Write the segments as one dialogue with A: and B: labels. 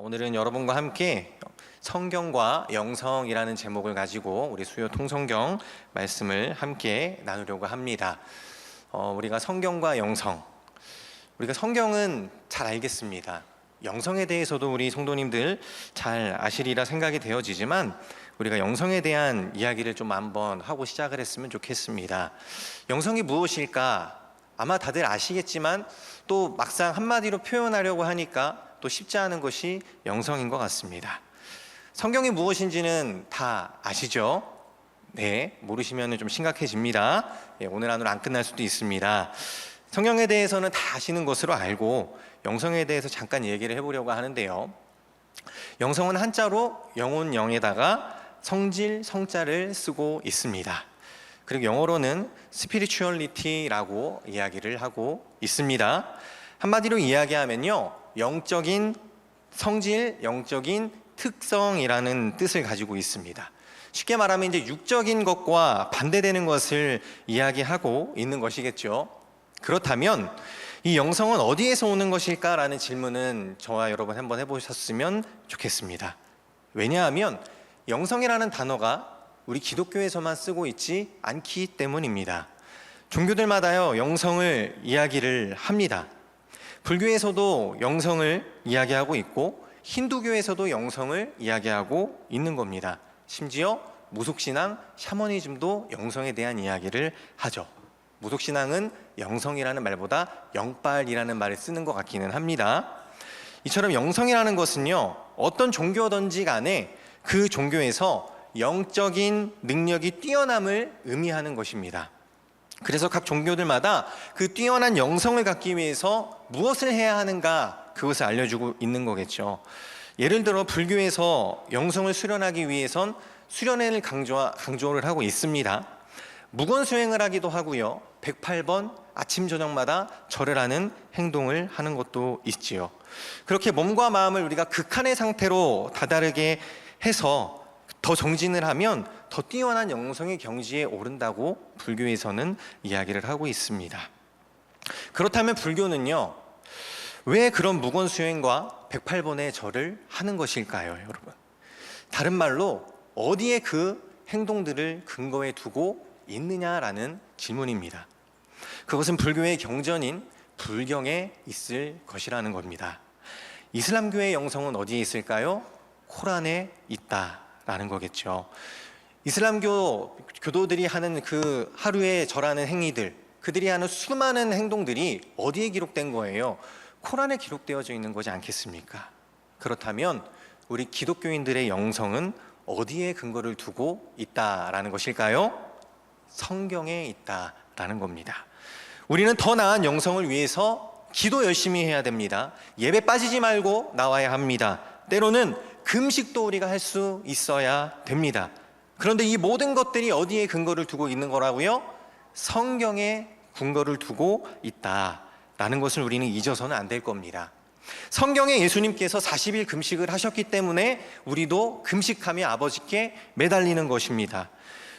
A: 오늘은 여러분과 함께 성경과 영성이라는 제목을 가지고 우리 수요 통성경 말씀을 함께 나누려고 합니다. 우리가 성경과 영성, 우리가 성경은 잘 알겠습니다. 영성에 대해서도 우리 성도님들 잘 아시리라 생각이 되어지지만 우리가 영성에 대한 이야기를 좀 한번 하고 시작을 했으면 좋겠습니다. 영성이 무엇일까? 아마 다들 아시겠지만 또 막상 한마디로 표현하려고 하니까 또 쉽지 않은 것이 영성인 것 같습니다. 성경이 무엇인지는 다 아시죠? 네, 모르시면 좀 심각해집니다. 오늘 안으로 안 끝날 수도 있습니다. 성경에 대해서는 다 아시는 것으로 알고 영성에 대해서 잠깐 얘기를 해보려고 하는데요. 영성은 한자로 영혼 영에다가 성질 성자를 쓰고 있습니다. 그리고 영어로는 spirituality라고 이야기를 하고 있습니다. 한마디로 이야기하면요, 영적인 성질, 영적인 특성이라는 뜻을 가지고 있습니다. 쉽게 말하면 이제 육적인 것과 반대되는 것을 이야기하고 있는 것이겠죠. 그렇다면 이 영성은 어디에서 오는 것일까라는 질문은 저와 여러분 한번 해보셨으면 좋겠습니다. 왜냐하면 영성이라는 단어가 우리 기독교에서만 쓰고 있지 않기 때문입니다. 종교들마다요, 영성을 이야기를 합니다. 불교에서도 영성을 이야기하고 있고 힌두교에서도 영성을 이야기하고 있는 겁니다. 심지어 무속신앙, 샤머니즘도 영성에 대한 이야기를 하죠. 무속신앙은 영성이라는 말보다 영빨이라는 말을 쓰는 것 같기는 합니다. 이처럼 영성이라는 것은요, 어떤 종교든지 간에 그 종교에서 영적인 능력이 뛰어남을 의미하는 것입니다. 그래서 각 종교들마다 그 뛰어난 영성을 갖기 위해서 무엇을 해야 하는가, 그것을 알려주고 있는 거겠죠. 예를 들어 불교에서 영성을 수련하기 위해선 수련회를 강조를 하고 있습니다. 무건수행을 하기도 하고요, 108번 아침 저녁마다 절을 하는 행동을 하는 것도 있지요. 그렇게 몸과 마음을 우리가 극한의 상태로 다다르게 해서 더 정진을 하면 더 뛰어난 영성의 경지에 오른다고 불교에서는 이야기를 하고 있습니다. 그렇다면 불교는요, 왜 그런 무건수행과 108번의 절을 하는 것일까요, 여러분? 다른 말로 어디에 그 행동들을 근거에 두고 있느냐라는 질문입니다. 그것은 불교의 경전인 불경에 있을 것이라는 겁니다. 이슬람교의 영성은 어디에 있을까요? 코란에 있다라는 거겠죠. 이슬람교 교도들이 하는 그 하루에 절하는 행위들, 그들이 하는 수많은 행동들이 어디에 기록된 거예요? 코란에 기록되어져 있는 거지 않겠습니까? 그렇다면 우리 기독교인들의 영성은 어디에 근거를 두고 있다라는 것일까요? 성경에 있다라는 겁니다. 우리는 더 나은 영성을 위해서 기도 열심히 해야 됩니다. 예배 빠지지 말고 나와야 합니다. 때로는 금식도 우리가 할 수 있어야 됩니다. 그런데 이 모든 것들이 어디에 근거를 두고 있는 거라고요? 성경에 근거를 두고 있다라는 것을 우리는 잊어서는 안 될 겁니다. 성경에 예수님께서 40일 금식을 하셨기 때문에 우리도 금식하며 아버지께 매달리는 것입니다.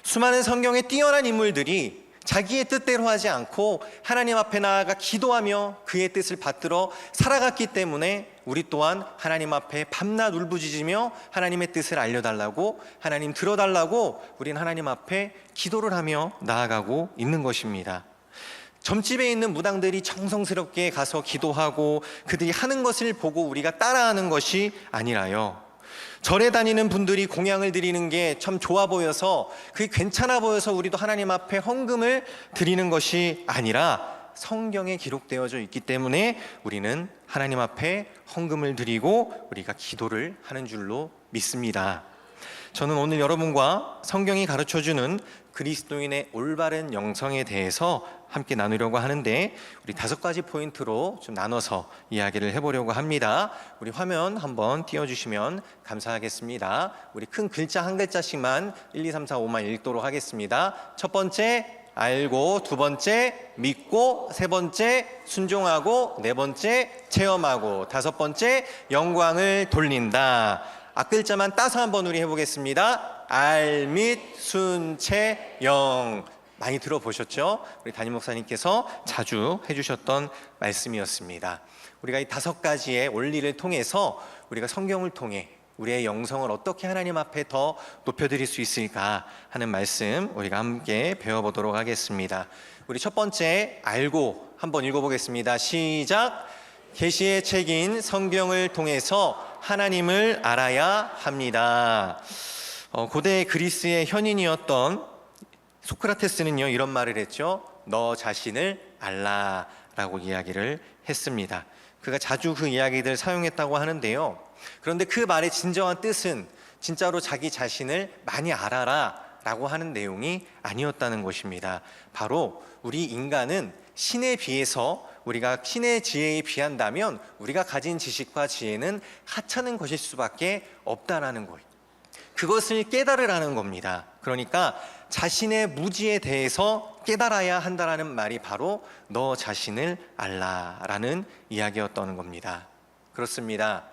A: 수많은 성경의 뛰어난 인물들이 자기의 뜻대로 하지 않고 하나님 앞에 나아가 기도하며 그의 뜻을 받들어 살아갔기 때문에 우리 또한 하나님 앞에 밤낮 울부짖으며 하나님의 뜻을 알려달라고, 하나님 들어달라고 우리는 하나님 앞에 기도를 하며 나아가고 있는 것입니다. 점집에 있는 무당들이 정성스럽게 가서 기도하고 그들이 하는 것을 보고 우리가 따라하는 것이 아니라요, 절에 다니는 분들이 공양을 드리는 게 참 좋아 보여서, 그게 괜찮아 보여서 우리도 하나님 앞에 헌금을 드리는 것이 아니라 성경에 기록되어져 있기 때문에 우리는 하나님 앞에 헌금을 드리고 우리가 기도를 하는 줄로 믿습니다. 저는 오늘 여러분과 성경이 가르쳐주는 그리스도인의 올바른 영성에 대해서 함께 나누려고 하는데, 우리 5가지 포인트로 좀 나눠서 이야기를 해보려고 합니다. 우리 화면 한번 띄워주시면 감사하겠습니다. 우리 큰 글자 한 글자씩만 1, 2, 3, 4, 5만 읽도록 하겠습니다. 첫 번째, 알고. 두 번째, 믿고. 세 번째, 순종하고. 네 번째, 체험하고. 다섯 번째, 영광을 돌린다. 앞글자만 따서 한번 우리 해보겠습니다. 알, 및, 순, 체, 영. 많이 들어보셨죠? 우리 담임 목사님께서 자주 해주셨던 말씀이었습니다. 우리가 이 5가지의 원리를 통해서 우리가 성경을 통해 우리의 영성을 어떻게 하나님 앞에 더 높여드릴 수 있을까 하는 말씀 우리가 함께 배워보도록 하겠습니다. 우리 첫 번째 알고 한번 읽어보겠습니다. 시작. 계시의 책인 성경을 통해서 하나님을 알아야 합니다. 고대 그리스의 현인이었던 소크라테스는요, 이런 말을 했죠. 너 자신을 알라라고 이야기를 했습니다. 그가 자주 그 이야기들 사용했다고 하는데요. 그런데 그 말의 진정한 뜻은 진짜로 자기 자신을 많이 알아라 라고 하는 내용이 아니었다는 것입니다. 바로 우리 인간은 신에 비해서, 우리가 신의 지혜에 비한다면 우리가 가진 지식과 지혜는 하찮은 것일 수밖에 없다라는 거예요. 그것을 깨달으라는 겁니다. 그러니까 자신의 무지에 대해서 깨달아야 한다라는 말이 바로 너 자신을 알라라는 이야기였던 겁니다. 그렇습니다.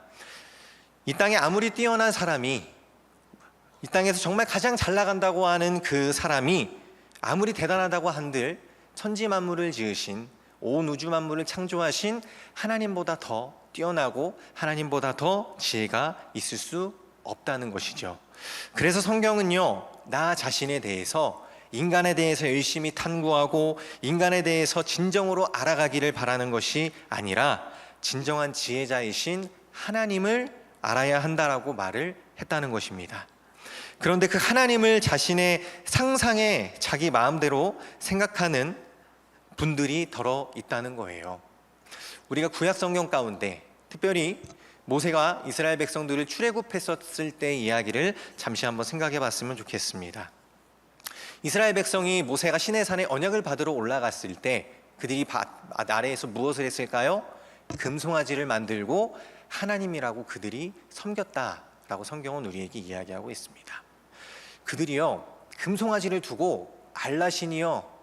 A: 이 땅에 아무리 뛰어난 사람이, 이 땅에서 정말 가장 잘 나간다고 하는 그 사람이 아무리 대단하다고 한들 천지 만물을 지으신, 온 우주 만물을 창조하신 하나님보다 더 뛰어나고 하나님보다 더 지혜가 있을 수 없다는 것이죠. 그래서 성경은요, 나 자신에 대해서, 인간에 대해서 열심히 탐구하고 인간에 대해서 진정으로 알아가기를 바라는 것이 아니라 진정한 지혜자이신 하나님을 알아야 한다라고 말을 했다는 것입니다. 그런데 그 하나님을 자신의 상상에 자기 마음대로 생각하는 분들이 더러 있다는 거예요. 우리가 구약 성경 가운데 특별히 모세가 이스라엘 백성들을 출애굽했었을 때의 이야기를 잠시 한번 생각해 봤으면 좋겠습니다. 이스라엘 백성이 모세가 시내산에 언약을 받으러 올라갔을 때 그들이 아래에서 무엇을 했을까요? 금송아지를 만들고 하나님이라고 그들이 섬겼다라고 성경은 우리에게 이야기하고 있습니다. 그들이요, 금송아지를 두고 알라신이요,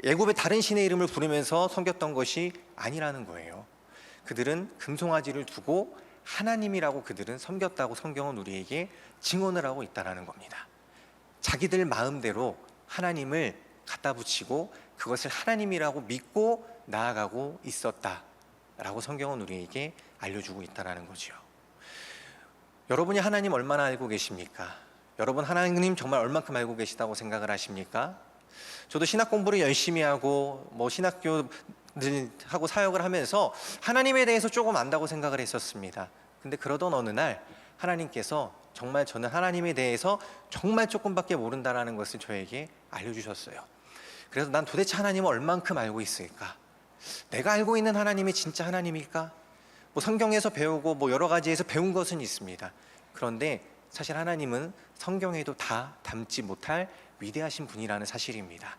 A: 애굽의 다른 신의 이름을 부르면서 섬겼던 것이 아니라는 거예요. 그들은 금송아지를 두고 하나님이라고 그들은 섬겼다고 성경은 우리에게 증언을 하고 있다는 겁니다. 자기들 마음대로 하나님을 갖다 붙이고 그것을 하나님이라고 믿고 나아가고 있었다라고 성경은 우리에게 알려주고 있다는 거죠. 여러분이 하나님 얼마나 알고 계십니까? 여러분 하나님 정말 얼만큼 알고 계시다고 생각을 하십니까? 저도 신학 공부를 열심히 하고 신학교 하고 사역을 하면서 하나님에 대해서 조금 안다고 생각을 했었습니다. 근데 그러던 어느 날 하나님께서 정말 저는 하나님에 대해서 정말 조금밖에 모른다라는 것을 저에게 알려주셨어요. 그래서 난 도대체 하나님을 얼만큼 알고 있을까? 내가 알고 있는 하나님이 진짜 하나님일까? 성경에서 배우고 여러 가지에서 배운 것은 있습니다. 그런데 사실 하나님은 성경에도 다 담지 못할 위대하신 분이라는 사실입니다.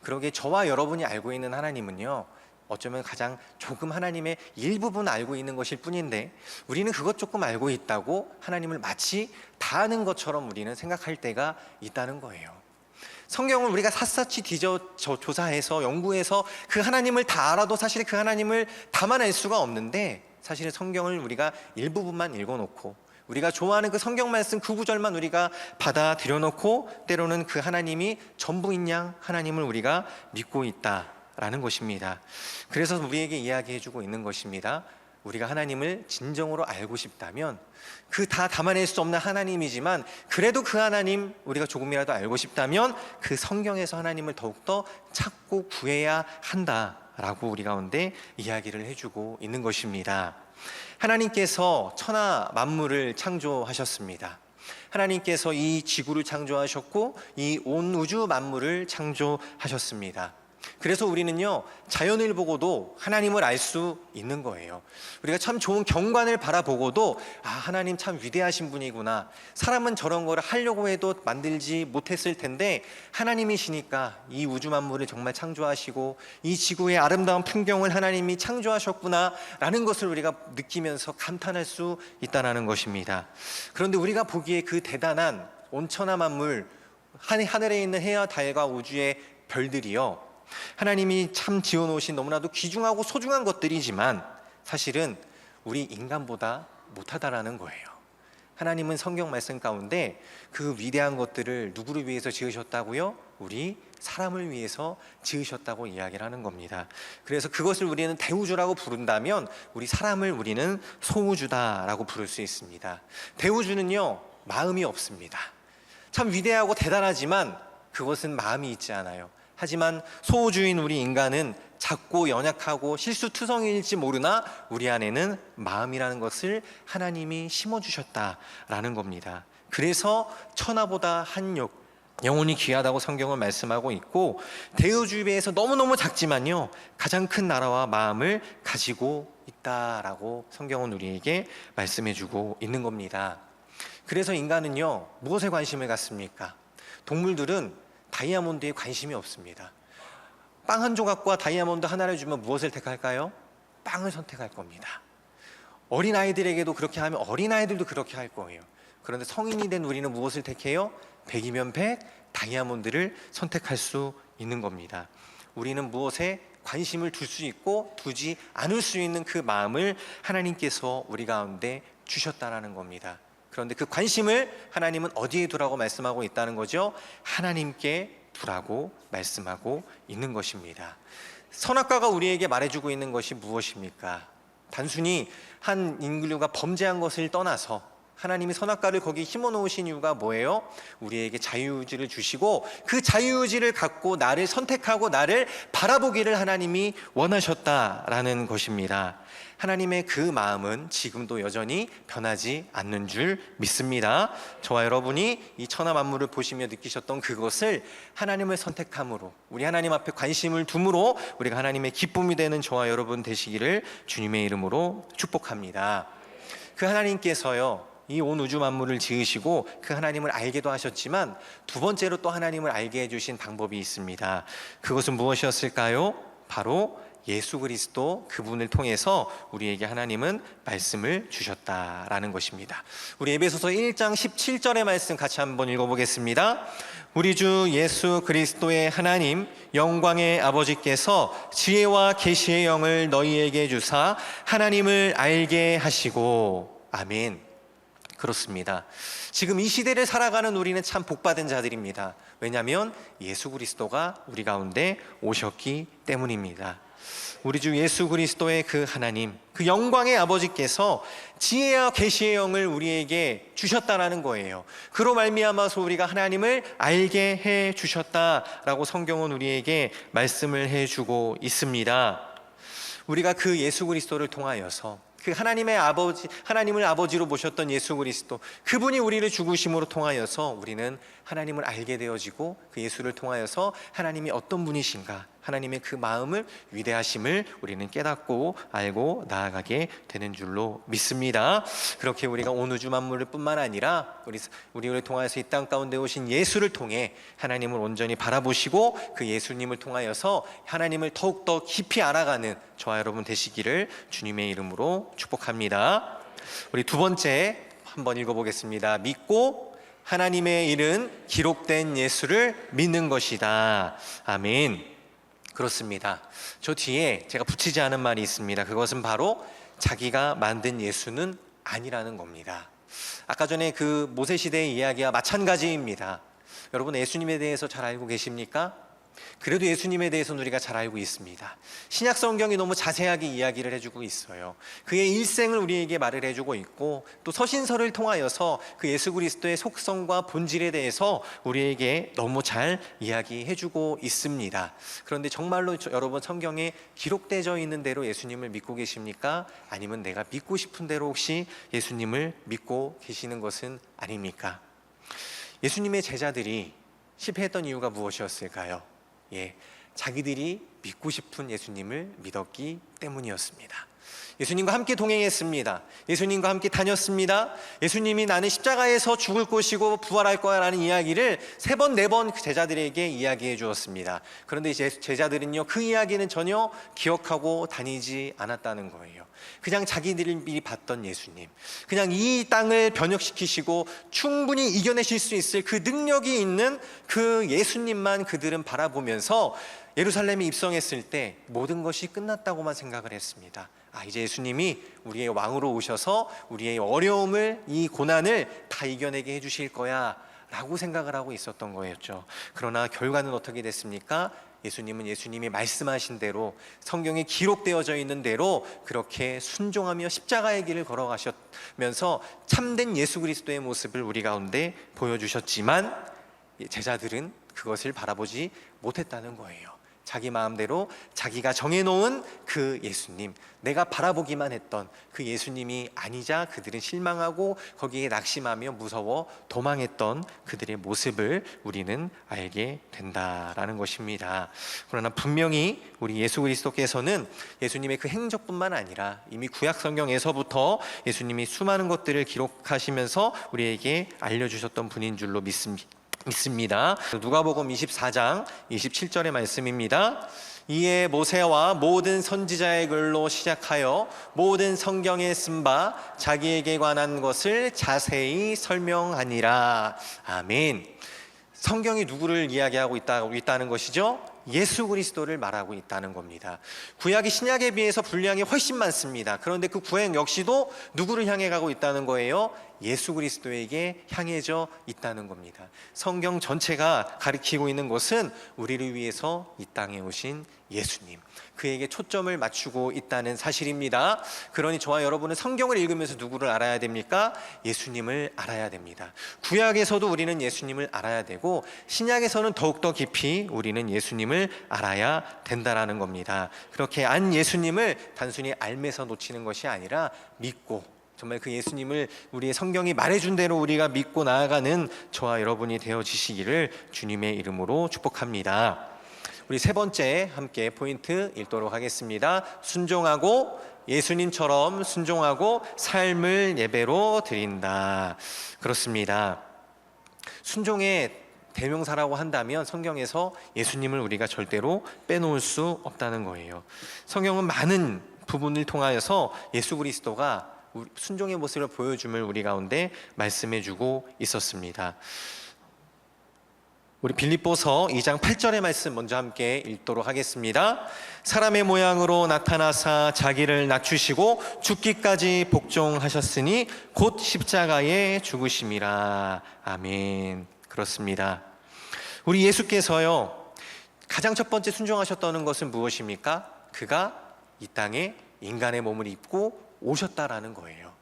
A: 그러기에 저와 여러분이 알고 있는 하나님은요, 어쩌면 가장 조금 하나님의 일부분 알고 있는 것일 뿐인데 우리는 그것 조금 알고 있다고 하나님을 마치 다 아는 것처럼 우리는 생각할 때가 있다는 거예요. 성경을 우리가 샅샅이 조사해서 연구해서 그 하나님을 다 알아도 사실 그 하나님을 다만 수가 없는데, 사실은 성경을 우리가 일부분만 읽어놓고 우리가 좋아하는 그 성경 말씀 그 구절만 우리가 받아들여놓고 때로는 그 하나님이 전부인 양 하나님을 우리가 믿고 있다라는 것입니다. 그래서 우리에게 이야기해주고 있는 것입니다. 우리가 하나님을 진정으로 알고 싶다면 그 다 담아낼 수 없는 하나님이지만 그래도 그 하나님 우리가 조금이라도 알고 싶다면 그 성경에서 하나님을 더욱더 찾고 구해야 한다라고 우리 가운데 이야기를 해주고 있는 것입니다. 하나님께서 천하 만물을 창조하셨습니다. 하나님께서 이 지구를 창조하셨고 이 온 우주 만물을 창조하셨습니다. 그래서 우리는요, 자연을 보고도 하나님을 알 수 있는 거예요. 우리가 참 좋은 경관을 바라보고도 하나님 참 위대하신 분이구나, 사람은 저런 거를 하려고 해도 만들지 못했을 텐데 하나님이시니까 이 우주 만물을 정말 창조하시고 이 지구의 아름다운 풍경을 하나님이 창조하셨구나 라는 것을 우리가 느끼면서 감탄할 수 있다는 것입니다. 그런데 우리가 보기에 그 대단한 온천하 만물, 하늘에 있는 해와 달과 우주의 별들이요, 하나님이 참 지어놓으신 너무나도 귀중하고 소중한 것들이지만 사실은 우리 인간보다 못하다라는 거예요. 하나님은 성경 말씀 가운데 그 위대한 것들을 누구를 위해서 지으셨다고요? 우리 사람을 위해서 지으셨다고 이야기를 하는 겁니다. 그래서 그것을 우리는 대우주라고 부른다면 우리 사람을 우리는 소우주다라고 부를 수 있습니다. 대우주는요, 마음이 없습니다. 참 위대하고 대단하지만 그것은 마음이 있지 않아요. 하지만 소우주인 우리 인간은 작고 연약하고 실수투성이일지 모르나 우리 안에는 마음이라는 것을 하나님이 심어주셨다라는 겁니다. 그래서 천하보다 한 영혼이 귀하다고 성경은 말씀하고 있고, 대우주에 비해서 너무너무 작지만요 가장 큰 나라와 마음을 가지고 있다라고 성경은 우리에게 말씀해주고 있는 겁니다. 그래서 인간은요 무엇에 관심을 갖습니까? 동물들은 다이아몬드에 관심이 없습니다. 빵 한 조각과 다이아몬드 하나를 주면 무엇을 택할까요? 빵을 선택할 겁니다. 어린아이들에게도 그렇게 하면 어린아이들도 그렇게 할 거예요. 그런데 성인이 된 우리는 무엇을 택해요? 100이면 100, 다이아몬드를 선택할 수 있는 겁니다. 우리는 무엇에 관심을 둘 수 있고 두지 않을 수 있는 그 마음을 하나님께서 우리 가운데 주셨다라는 겁니다. 그런데 그 관심을 하나님은 어디에 두라고 말씀하고 있다는 거죠? 하나님께 두라고 말씀하고 있는 것입니다. 선악과가 우리에게 말해주고 있는 것이 무엇입니까? 단순히 한 인류가 범죄한 것을 떠나서 하나님이 선악과를 거기 심어 놓으신 이유가 뭐예요? 우리에게 자유의지를 주시고 그 자유의지를 갖고 나를 선택하고 나를 바라보기를 하나님이 원하셨다라는 것입니다. 하나님의 그 마음은 지금도 여전히 변하지 않는 줄 믿습니다. 저와 여러분이 이 천하 만물을 보시며 느끼셨던 그것을 하나님을 선택함으로, 우리 하나님 앞에 관심을 둠으로 우리가 하나님의 기쁨이 되는 저와 여러분 되시기를 주님의 이름으로 축복합니다. 그 하나님께서요 이 온 우주 만물을 지으시고 그 하나님을 알게도 하셨지만 두 번째로 또 하나님을 알게 해주신 방법이 있습니다. 그것은 무엇이었을까요? 바로 예수 그리스도, 그분을 통해서 우리에게 하나님은 말씀을 주셨다라는 것입니다. 우리 에베소서 1장 17절의 말씀 같이 한번 읽어보겠습니다. 우리 주 예수 그리스도의 하나님 영광의 아버지께서 지혜와 계시의 영을 너희에게 주사 하나님을 알게 하시고. 아멘. 그렇습니다. 지금 이 시대를 살아가는 우리는 참 복받은 자들입니다. 왜냐하면 예수 그리스도가 우리 가운데 오셨기 때문입니다. 우리 주 예수 그리스도의 그 하나님, 그 영광의 아버지께서 지혜와 계시의 영을 우리에게 주셨다라는 거예요. 그로 말미암아서 우리가 하나님을 알게 해 주셨다라고 성경은 우리에게 말씀을 해주고 있습니다. 우리가 그 예수 그리스도를 통하여서 그 하나님의 아버지, 하나님을 아버지로 모셨던 예수 그리스도, 그분이 우리를 죽으심으로 통하여서 우리는 하나님을 알게 되어지고 그 예수를 통하여서 하나님이 어떤 분이신가, 하나님의 그 마음을, 위대하심을 우리는 깨닫고 알고 나아가게 되는 줄로 믿습니다. 그렇게 우리가 온 우주 만물을 뿐만 아니라 우리를 통하여서 이 땅 가운데 오신 예수를 통해 하나님을 온전히 바라보시고 그 예수님을 통하여서 하나님을 더욱더 깊이 알아가는 저와 여러분 되시기를 주님의 이름으로 축복합니다. 우리 두 번째 한번 읽어보겠습니다. 믿고 하나님의 일은 기록된 예수를 믿는 것이다. 아멘. 그렇습니다. 저 뒤에 제가 붙이지 않은 말이 있습니다. 그것은 바로 자기가 만든 예수는 아니라는 겁니다. 아까 전에 그 모세 시대의 이야기와 마찬가지입니다. 여러분 예수님에 대해서 잘 알고 계십니까? 그래도 예수님에 대해서는 우리가 잘 알고 있습니다. 신약 성경이 너무 자세하게 이야기를 해주고 있어요. 그의 일생을 우리에게 말을 해주고 있고 또 서신서를 통하여서 그 예수 그리스도의 속성과 본질에 대해서 우리에게 너무 잘 이야기해주고 있습니다. 그런데 정말로 여러분 성경에 기록되어 있는 대로 예수님을 믿고 계십니까? 아니면 내가 믿고 싶은 대로 혹시 예수님을 믿고 계시는 것은 아닙니까? 예수님의 제자들이 실패했던 이유가 무엇이었을까요? 자기들이 믿고 싶은 예수님을 믿었기 때문이었습니다. 예수님과 함께 동행했습니다. 예수님과 함께 다녔습니다. 예수님이 나는 십자가에서 죽을 것이고 부활할 거야 라는 이야기를 3번, 4번 그 제자들에게 이야기해 주었습니다. 그런데 이제 제자들은요 그 이야기는 전혀 기억하고 다니지 않았다는 거예요. 그냥 자기들이 봤던 예수님, 그냥 이 땅을 변혁시키시고 충분히 이겨내실 수 있을 그 능력이 있는 그 예수님만 그들은 바라보면서 예루살렘에 입성했을 때 모든 것이 끝났다고만 생각을 했습니다. 이제 예수님이 우리의 왕으로 오셔서 우리의 어려움을, 이 고난을 다 이겨내게 해주실 거야 라고 생각을 하고 있었던 거였죠. 그러나 결과는 어떻게 됐습니까? 예수님은 예수님이 말씀하신 대로, 성경에 기록되어져 있는 대로 그렇게 순종하며 십자가의 길을 걸어가셨면서 참된 예수 그리스도의 모습을 우리 가운데 보여주셨지만 제자들은 그것을 바라보지 못했다는 거예요. 자기 마음대로 자기가 정해놓은 그 예수님, 내가 바라보기만 했던 그 예수님이 아니자 그들은 실망하고 거기에 낙심하며 무서워 도망했던 그들의 모습을 우리는 알게 된다라는 것입니다. 그러나 분명히 우리 예수 그리스도께서는 예수님의 그 행적뿐만 아니라 이미 구약 성경에서부터 예수님이 수많은 것들을 기록하시면서 우리에게 알려주셨던 분인 줄로 믿습니다. 누가복음 24장 27절의 말씀입니다. 이에 모세와 모든 선지자의 글로 시작하여 모든 성경에 쓴 바 자기에게 관한 것을 자세히 설명하니라. 아멘. 성경이 누구를 이야기하고 있다는 것이죠? 예수 그리스도를 말하고 있다는 겁니다. 구약이 신약에 비해서 분량이 훨씬 많습니다. 그런데 그 구약 역시도 누구를 향해 가고 있다는 거예요? 예수 그리스도에게 향해져 있다는 겁니다. 성경 전체가 가리키고 있는 것은 우리를 위해서 이 땅에 오신 예수님, 그에게 초점을 맞추고 있다는 사실입니다. 그러니 저와 여러분은 성경을 읽으면서 누구를 알아야 됩니까? 예수님을 알아야 됩니다. 구약에서도 우리는 예수님을 알아야 되고 신약에서는 더욱더 깊이 우리는 예수님을 알아야 된다라는 겁니다. 그렇게 안 예수님을 단순히 알면서 놓치는 것이 아니라 믿고, 정말 그 예수님을 우리의 성경이 말해준 대로 우리가 믿고 나아가는 저와 여러분이 되어지시기를 주님의 이름으로 축복합니다. 우리 세 번째 함께 포인트 읽도록 하겠습니다. 순종하고, 예수님처럼 순종하고 삶을 예배로 드린다. 그렇습니다. 순종의 대명사라고 한다면 성경에서 예수님을 우리가 절대로 빼놓을 수 없다는 거예요. 성경은 많은 부분을 통하여서 예수 그리스도가 순종의 모습을 보여줌을 우리 가운데 말씀해주고 있었습니다. 우리 빌립보서 2장 8절의 말씀 먼저 함께 읽도록 하겠습니다. 사람의 모양으로 나타나사 자기를 낮추시고 죽기까지 복종하셨으니 곧 십자가에 죽으심이라. 아멘. 그렇습니다. 우리 예수께서요, 가장 첫 번째 순종하셨다는 것은 무엇입니까? 그가 이 땅에 인간의 몸을 입고 오셨다라는 거예요.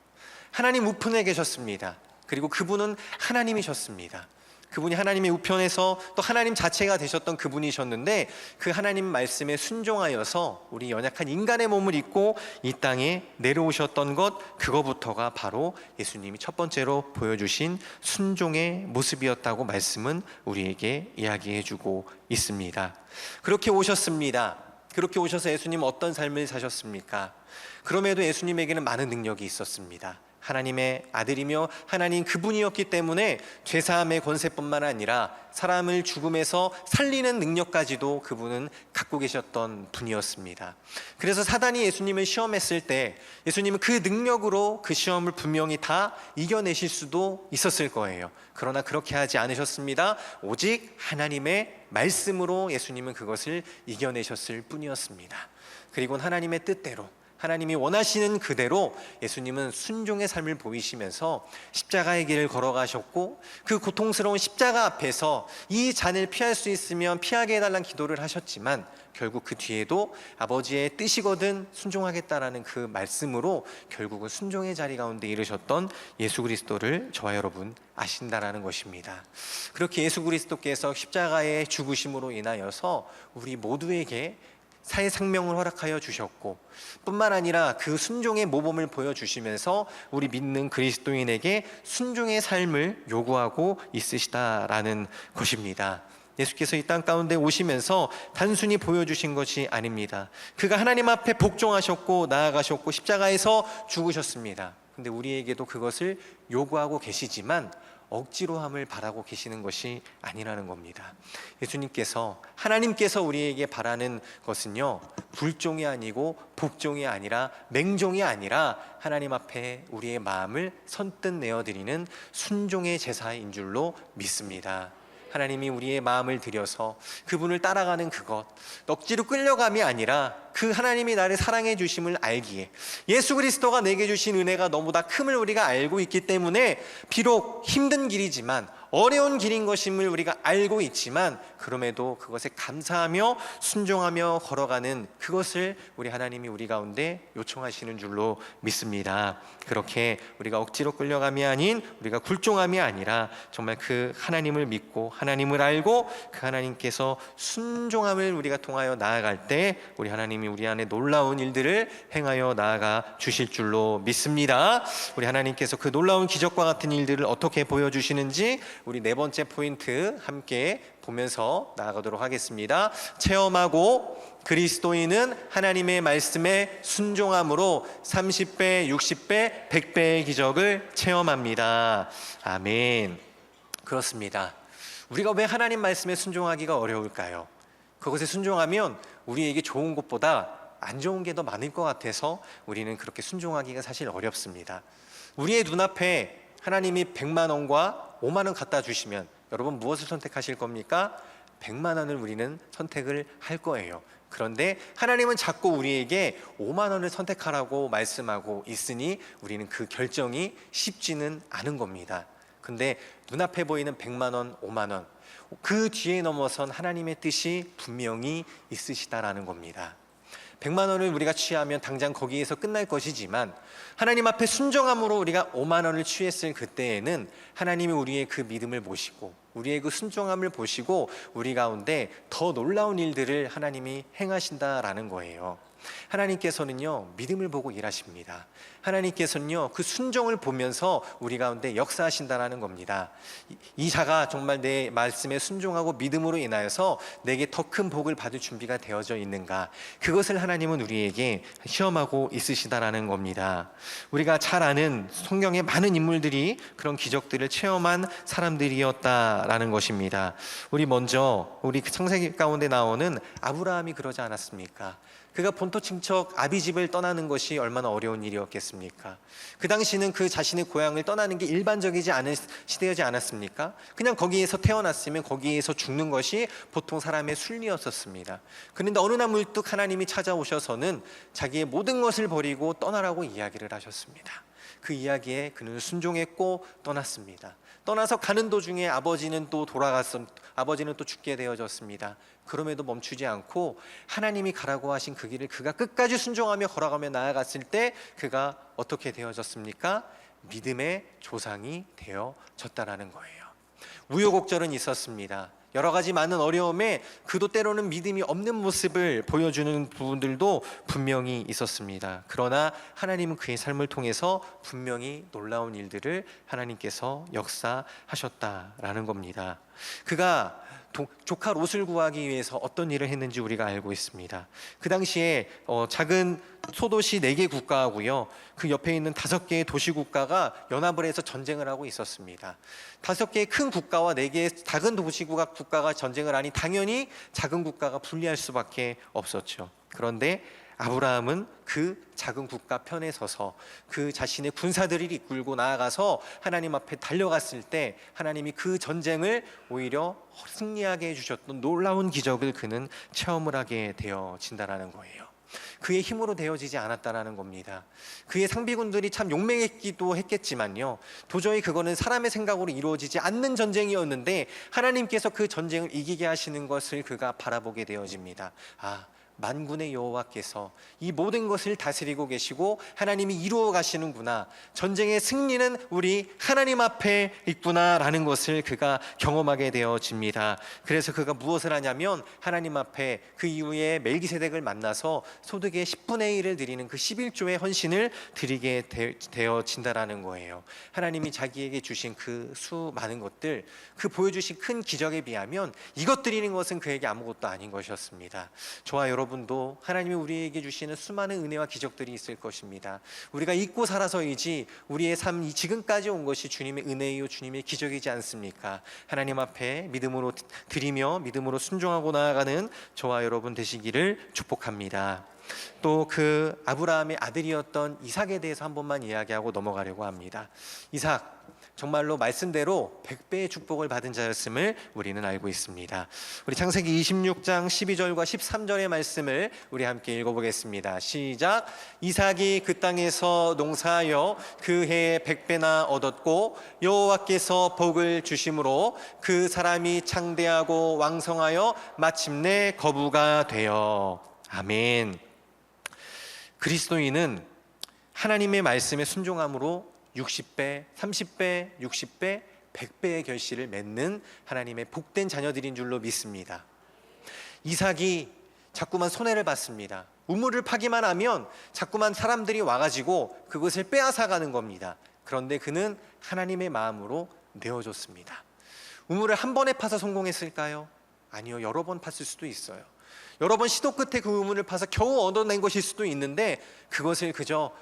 A: 하나님 우편에 계셨습니다. 그리고 그분은 하나님이셨습니다. 그분이 하나님의 우편에서 또 하나님 자체가 되셨던 그분이셨는데 그 하나님 말씀에 순종하여서 우리 연약한 인간의 몸을 입고 이 땅에 내려오셨던 것, 그거부터가 바로 예수님이 첫 번째로 보여주신 순종의 모습이었다고 말씀은 우리에게 이야기해주고 있습니다. 그렇게 오셨습니다. 그렇게 오셔서 예수님은 어떤 삶을 사셨습니까? 그럼에도 예수님에게는 많은 능력이 있었습니다. 하나님의 아들이며 하나님 그분이었기 때문에 죄사함의 권세뿐만 아니라 사람을 죽음에서 살리는 능력까지도 그분은 갖고 계셨던 분이었습니다. 그래서 사단이 예수님을 시험했을 때 예수님은 그 능력으로 그 시험을 분명히 다 이겨내실 수도 있었을 거예요. 그러나 그렇게 하지 않으셨습니다. 오직 하나님의 말씀으로 예수님은 그것을 이겨내셨을 뿐이었습니다. 그리고는 하나님의 뜻대로, 하나님이 원하시는 그대로 예수님은 순종의 삶을 보이시면서 십자가의 길을 걸어가셨고, 그 고통스러운 십자가 앞에서 이 잔을 피할 수 있으면 피하게 해달라는 기도를 하셨지만 결국 그 뒤에도 아버지의 뜻이거든 순종하겠다라는 그 말씀으로 결국은 순종의 자리 가운데 이르셨던 예수 그리스도를 저와 여러분 아신다라는 것입니다. 그렇게 예수 그리스도께서 십자가의 죽으심으로 인하여서 우리 모두에게 사의 생명을 허락하여 주셨고, 뿐만 아니라 그 순종의 모범을 보여주시면서 우리 믿는 그리스도인에게 순종의 삶을 요구하고 있으시다라는 것입니다. 예수께서 이 땅 가운데 오시면서 단순히 보여주신 것이 아닙니다. 그가 하나님 앞에 복종하셨고 나아가셨고 십자가에서 죽으셨습니다. 근데 우리에게도 그것을 요구하고 계시지만 억지로 함을 바라고 계시는 것이 아니라는 겁니다. 예수님께서, 하나님께서 우리에게 바라는 것은요, 불종이 아니고 복종이 아니라 맹종이 아니라 하나님 앞에 우리의 마음을 선뜻 내어드리는 순종의 제사인 줄로 믿습니다. 하나님이 우리의 마음을 들여서 그분을 따라가는 그것, 억지로 끌려감이 아니라 그 하나님이 나를 사랑해 주심을 알기에, 예수 그리스도가 내게 주신 은혜가 너무나 큼을 우리가 알고 있기 때문에 비록 힘든 길이지만, 어려운 길인 것임을 우리가 알고 있지만, 그럼에도 그것에 감사하며 순종하며 걸어가는 그것을 우리 하나님이 우리 가운데 요청하시는 줄로 믿습니다. 그렇게 우리가 억지로 끌려감이 아닌, 우리가 굴종함이 아니라 정말 그 하나님을 믿고 하나님을 알고 그 하나님께서 순종함을 우리가 통하여 나아갈 때 우리 하나님이 우리 안에 놀라운 일들을 행하여 나아가 주실 줄로 믿습니다. 우리 하나님께서 그 놀라운 기적과 같은 일들을 어떻게 보여주시는지 우리 네 번째 포인트 함께 보면서 나아가도록 하겠습니다. 체험하고 그리스도인은 하나님의 말씀에 순종함으로 30배, 60배, 100배의 기적을 체험합니다. 아멘. 그렇습니다. 우리가 왜 하나님 말씀에 순종하기가 어려울까요? 그것에 순종하면 우리에게 좋은 것보다 안 좋은 게 더 많을 것 같아서 우리는 그렇게 순종하기가 사실 어렵습니다. 우리의 눈앞에 하나님이 100만 원과 5만 원 갖다 주시면 여러분 무엇을 선택하실 겁니까? 100만 원을 우리는 선택을 할 거예요. 그런데 하나님은 자꾸 우리에게 5만 원을 선택하라고 말씀하고 있으니 우리는 그 결정이 쉽지는 않은 겁니다. 근데 눈앞에 보이는 100만 원, 5만 원, 그 뒤에 넘어선 하나님의 뜻이 분명히 있으시다라는 겁니다. 100만 원을 우리가 취하면 당장 거기에서 끝날 것이지만, 하나님 앞에 순종함으로 우리가 5만 원을 취했을 그때에는 하나님이 우리의 그 믿음을 보시고 우리의 그 순종함을 보시고 우리 가운데 더 놀라운 일들을 하나님이 행하신다라는 거예요. 하나님께서는요, 믿음을 보고 일하십니다. 하나님께서는요, 그 순종을 보면서 우리 가운데 역사하신다라는 겁니다. 이 자가 정말 내 말씀에 순종하고 믿음으로 인하여서 내게 더 큰 복을 받을 준비가 되어져 있는가, 그것을 하나님은 우리에게 시험하고 있으시다라는 겁니다. 우리가 잘 아는 성경의 많은 인물들이 그런 기적들을 체험한 사람들이었다라는 것입니다. 우리 창세기 가운데 나오는 아브라함이 그러지 않았습니까? 그가 본토 친척 아비집을 떠나는 것이 얼마나 어려운 일이었겠습니까? 그 당시는 그 자신의 고향을 떠나는 게 일반적이지 않은 시대이지 않았습니까? 그냥 거기에서 태어났으면 거기에서 죽는 것이 보통 사람의 순리였었습니다. 그런데 어느 날 물뚝 하나님이 찾아오셔서는 자기의 모든 것을 버리고 떠나라고 이야기를 하셨습니다. 그 이야기에 그는 순종했고 떠났습니다. 떠나서 가는 도중에 아버지는 또 죽게 되어졌습니다. 그럼에도 멈추지 않고 하나님이 가라고 하신 그 길을 그가 끝까지 순종하며 걸어가며 나아갔을 때 그가 어떻게 되어졌습니까? 믿음의 조상이 되어졌다라는 거예요. 우여곡절은 있었습니다. 여러 가지 많은 어려움에 그도 때로는 믿음이 없는 모습을 보여주는 부분들도 분명히 있었습니다. 그러나 하나님은 그의 삶을 통해서 분명히 놀라운 일들을 하나님께서 역사하셨다라는 겁니다. 그가 조카 롯을 구하기 위해서 어떤 일을 했는지 우리가 알고 있습니다. 그 당시에 작은 소도시 4개 국가하고요, 그 옆에 있는 5개의 도시 국가가 연합을 해서 전쟁을 하고 있었습니다. 5개의 큰 국가와 4개의 작은 도시 국가가 전쟁을 하니 당연히 작은 국가가 불리할 수밖에 없었죠. 그런데 아브라함은 그 작은 국가 편에 서서 그 자신의 군사들을 이끌고 나아가서 하나님 앞에 달려갔을 때 하나님이 그 전쟁을 오히려 승리하게 해주셨던 놀라운 기적을 그는 체험을 하게 되어진다는 거예요. 그의 힘으로 되어지지 않았다는 겁니다. 그의 상비군들이 참 용맹했기도 했겠지만요, 도저히 그거는 사람의 생각으로 이루어지지 않는 전쟁이었는데 하나님께서 그 전쟁을 이기게 하시는 것을 그가 바라보게 되어집니다. 만군의 여호와께서 이 모든 것을 다스리고 계시고 하나님이 이루어 가시는구나, 전쟁의 승리는 우리 하나님 앞에 있구나라는 것을 그가 경험하게 되어집니다. 그래서 그가 무엇을 하냐면 하나님 앞에 그 이후에 멜기세덱을 만나서 소득의 10분의 1을 드리는 그 11조의 헌신을 드리게 되어진다라는 거예요. 하나님이 자기에게 주신 그 수많은 것들, 그 보여주신 큰 기적에 비하면 이것 드리는 것은 그에게 아무것도 아닌 것이었습니다. 저와 여러분도 하나님이 우리에게 주시는 수많은 은혜와 기적들이 있을 것입니다. 우리가 잊고 살아서이지 우리의 삶이 지금까지 온 것이 주님의 은혜이요 주님의 기적이지 않습니까? 하나님 앞에 믿음으로 드리며 믿음으로 순종하고 나아가는 저와 여러분 되시기를 축복합니다. 또 그 아브라함의 아들이었던 이삭에 대해서 한 번만 이야기하고 넘어가려고 합니다. 이삭, 정말로 말씀대로 100배의 축복을 받은 자였음을 우리는 알고 있습니다. 우리 창세기 26장 12절과 13절의 말씀을 우리 함께 읽어보겠습니다. 시작. 이삭이 그 땅에서 농사하여 그 해에 100배나 얻었고 여호와께서 복을 주심으로 그 사람이 창대하고 왕성하여 마침내 거부가 되어. 아멘. 그리스도인은 하나님의 말씀에 순종함으로 60배, 30배, 60배, 100배의 결실을 맺는 하나님의 복된 자녀들인 줄로 믿습니다. 이삭이 자꾸만 손해를 봤습니다. 우물을 파기만 하면 자꾸만 사람들이 와가지고 그것을 빼앗아가는 겁니다. 그런데 그는 하나님의 마음으로 내어줬습니다. 우물을 한 번에 파서 성공했을까요? 아니요, 여러 번 팠을 수도 있어요. 여러 번 시도 끝에 그 우물을 파서 겨우 얻어낸 것일 수도 있는데 그것을 그저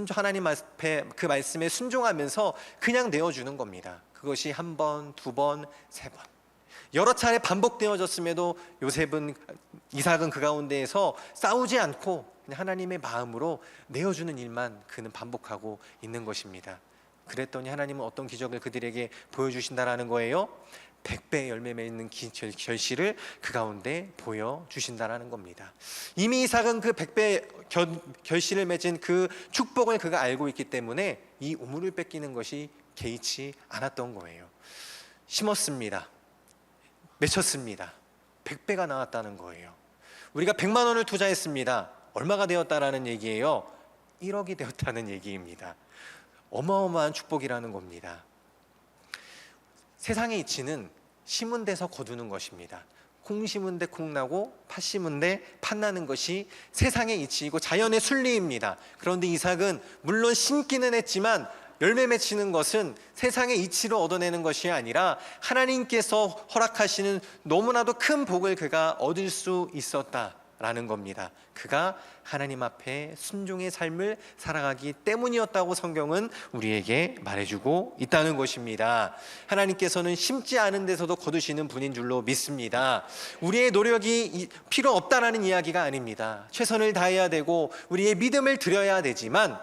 A: 하나님 앞에 그 말씀에 순종하면서 그냥 내어주는 겁니다. 그것이 한 번, 두 번, 세 번 여러 차례 반복되어졌음에도 이삭은 그 가운데에서 싸우지 않고 그냥 하나님의 마음으로 내어주는 일만 그는 반복하고 있는 것입니다. 그랬더니 하나님은 어떤 기적을 그들에게 보여주신다라는 거예요. 100배의 열매 맺는 결실을 그 가운데 보여주신다라는 겁니다. 이미 이삭은 그 100배의 결실을 맺은 그 축복을 그가 알고 있기 때문에 이 우물을 뺏기는 것이 개의치 않았던 거예요. 심었습니다. 맺혔습니다. 100배가 나왔다는 거예요. 우리가 100만 원을 투자했습니다. 얼마가 되었다라는 얘기예요? 1억이 되었다는 얘기입니다. 어마어마한 축복이라는 겁니다. 세상의 이치는 심은 데서 거두는 것입니다. 콩 심은 데 콩 나고 팥 심은 데 팥 나는 것이 세상의 이치이고 자연의 순리입니다. 그런데 이삭은 물론 심기는 했지만 열매 맺히는 것은 세상의 이치로 얻어내는 것이 아니라 하나님께서 허락하시는 너무나도 큰 복을 그가 얻을 수 있었다라는 겁니다. 그가 하나님 앞에 순종의 삶을 살아가기 때문이었다고 성경은 우리에게 말해주고 있다는 것입니다. 하나님께서는 심지 않은 데서도 거두시는 분인 줄로 믿습니다. 우리의 노력이 필요 없다라는 이야기가 아닙니다. 최선을 다해야 되고 우리의 믿음을 드려야 되지만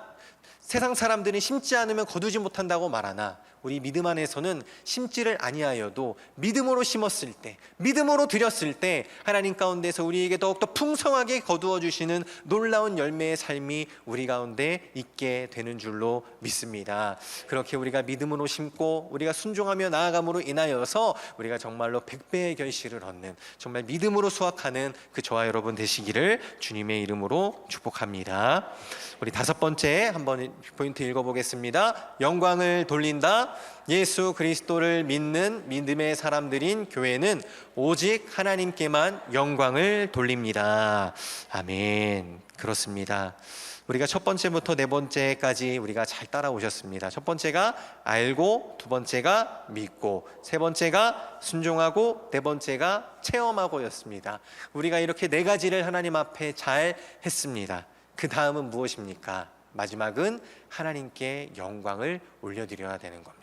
A: 세상 사람들은 심지 않으면 거두지 못한다고 말하나 우리 믿음 안에서는 심지를 아니하여도 믿음으로 심었을 때, 믿음으로 드렸을 때 하나님 가운데서 우리에게 더욱더 풍성하게 거두어 주시는 놀라운 열매의 삶이 우리 가운데 있게 되는 줄로 믿습니다. 그렇게 우리가 믿음으로 심고 우리가 순종하며 나아감으로 인하여서 우리가 정말로 100배의 결실을 얻는, 정말 믿음으로 수확하는 그 저와 여러분 되시기를 주님의 이름으로 축복합니다. 우리 다섯 번째 한번 포인트 읽어보겠습니다. 영광을 돌린다. 예수 그리스도를 믿는 믿음의 사람들인 교회는 오직 하나님께만 영광을 돌립니다. 아멘. 그렇습니다. 우리가 첫 번째부터 네 번째까지 우리가 잘 따라오셨습니다. 첫 번째가 알고, 두 번째가 믿고, 세 번째가 순종하고, 네 번째가 체험하고였습니다. 우리가 이렇게 네 가지를 하나님 앞에 잘 했습니다. 그 다음은 무엇입니까? 마지막은 하나님께 영광을 올려드려야 되는 겁니다.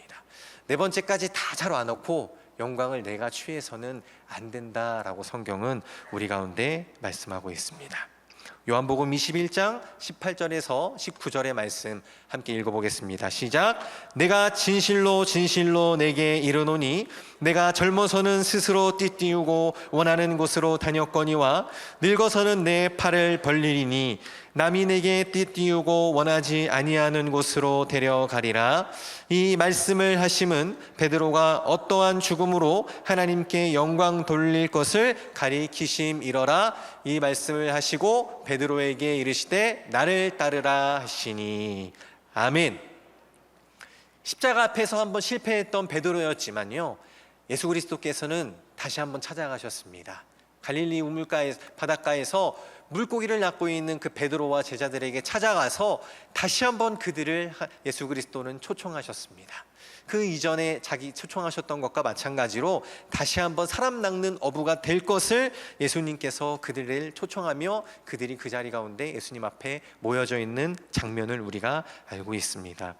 A: 네 번째까지 다 잘 와놓고 영광을 내가 취해서는 안 된다라고 성경은 우리 가운데 말씀하고 있습니다. 요한복음 21장 18절에서 19절의 말씀 함께 읽어보겠습니다. 시작. 내가 진실로 진실로 내게 이르노니 내가 젊어서는 스스로 띠띠우고 원하는 곳으로 다녔거니와 늙어서는 내 팔을 벌리리니 남이 내게 띠띠우고 원하지 아니하는 곳으로 데려가리라. 이 말씀을 하심은 베드로가 어떠한 죽음으로 하나님께 영광 돌릴 것을 가리키심이러라. 이 말씀을 하시고 베드로에게 이르시되 나를 따르라 하시니. 아멘. 십자가 앞에서 한번 실패했던 베드로였지만요, 예수 그리스도께서는 다시 한번 찾아가셨습니다. 갈릴리 우물가에 바닷가에서 물고기를 낚고 있는 그 베드로와 제자들에게 찾아가서 다시 한번 그들을 예수 그리스도는 초청하셨습니다. 그 이전에 자기 초청하셨던 것과 마찬가지로 다시 한번 사람 낚는 어부가 될 것을 예수님께서 그들을 초청하며 그들이 그 자리 가운데 예수님 앞에 모여져 있는 장면을 우리가 알고 있습니다.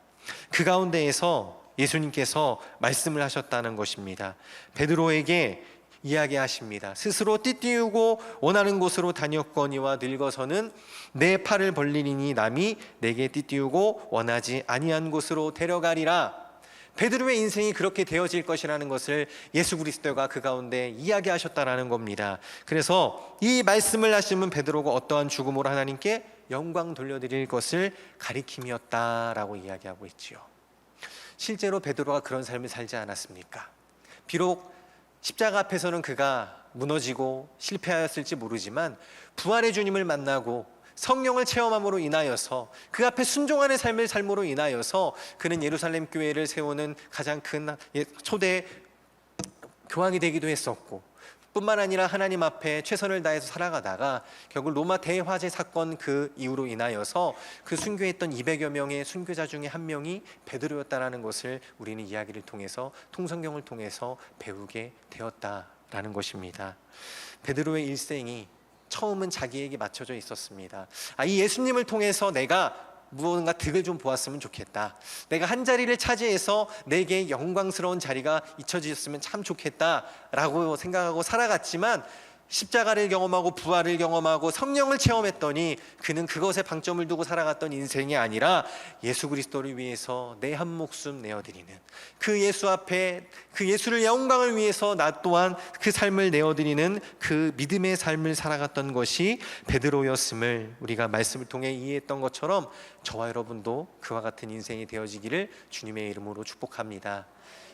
A: 그 가운데에서 예수님께서 말씀을 하셨다는 것입니다. 베드로에게 이야기하십니다. 스스로 띠띠우고 원하는 곳으로 다녔거니와 늙어서는 내 팔을 벌리니 남이 내게 띠띠우고 원하지 아니한 곳으로 데려가리라. 베드로의 인생이 그렇게 되어질 것이라는 것을 예수 그리스도가 그 가운데 이야기하셨다라는 겁니다. 그래서 이 말씀을 하시면 베드로가 어떠한 죽음으로 하나님께 영광 돌려드릴 것을 가리킴이었다라고 이야기하고 있지요. 실제로 베드로가 그런 삶을 살지 않았습니까? 비록 십자가 앞에서는 그가 무너지고 실패하였을지 모르지만 부활의 주님을 만나고 성령을 체험함으로 인하여서 그 앞에 순종하는 삶을 삶으로 인하여서 그는 예루살렘 교회를 세우는 가장 큰 초대 교황이 되기도 했었고, 뿐만 아니라 하나님 앞에 최선을 다해서 살아가다가 결국 로마 대화재 사건 그 이후로 인하여서 그 순교했던 200여 명의 순교자 중에 한 명이 베드로였다라는 것을 우리는 이야기를 통해서 통성경을 통해서 배우게 되었다라는 것입니다. 베드로의 일생이 처음은 자기에게 맞춰져 있었습니다. 이 예수님을 통해서 내가 무언가 득을 좀 보았으면 좋겠다. 내가 한 자리를 차지해서 내게 영광스러운 자리가 잊혀졌으면 참 좋겠다라고 생각하고 살아갔지만 십자가를 경험하고 부활을 경험하고 성령을 체험했더니 그는 그것에 방점을 두고 살아갔던 인생이 아니라 예수 그리스도를 위해서 내 한 목숨 내어드리는 그 예수 앞에 그 예수를 영광을 위해서 나 또한 그 삶을 내어드리는 그 믿음의 삶을 살아갔던 것이 베드로였음을 우리가 말씀을 통해 이해했던 것처럼 저와 여러분도 그와 같은 인생이 되어지기를 주님의 이름으로 축복합니다.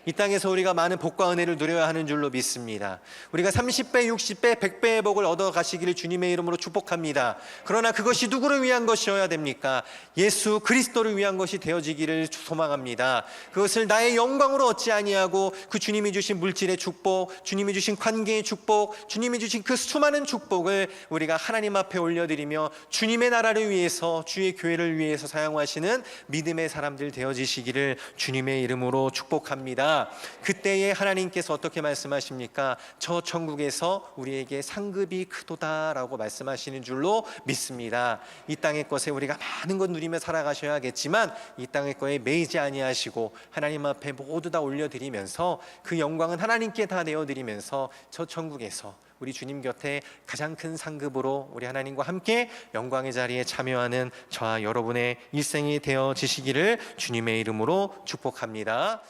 A: 이 땅에서 우리가 많은 복과 은혜를 누려야 하는 줄로 믿습니다. 우리가 30배, 60배, 100배의 복을 얻어 가시기를 주님의 이름으로 축복합니다. 그러나 그것이 누구를 위한 것이어야 됩니까? 예수 그리스도를 위한 것이 되어지기를 소망합니다. 그것을 나의 영광으로 얻지 아니하고 그 주님이 주신 물질의 축복, 주님이 주신 관계의 축복, 주님이 주신 그 수많은 축복을 우리가 하나님 앞에 올려드리며 주님의 나라를 위해서, 주의 교회를 위해서 사용하시는 믿음의 사람들 되어지시기를 주님의 이름으로 축복합니다. 그때에 하나님께서 어떻게 말씀하십니까? 저 천국에서 우리에게 상급이 크도다라고 말씀하시는 줄로 믿습니다. 이 땅의 것에 우리가 많은 것 누리며 살아가셔야겠지만 이 땅의 거에 매이지 아니하시고 하나님 앞에 모두 다 올려드리면서 그 영광은 하나님께 다 내어드리면서 저 천국에서 우리 주님 곁에 가장 큰 상급으로 우리 하나님과 함께 영광의 자리에 참여하는 저와 여러분의 일생이 되어지시기를 주님의 이름으로 축복합니다.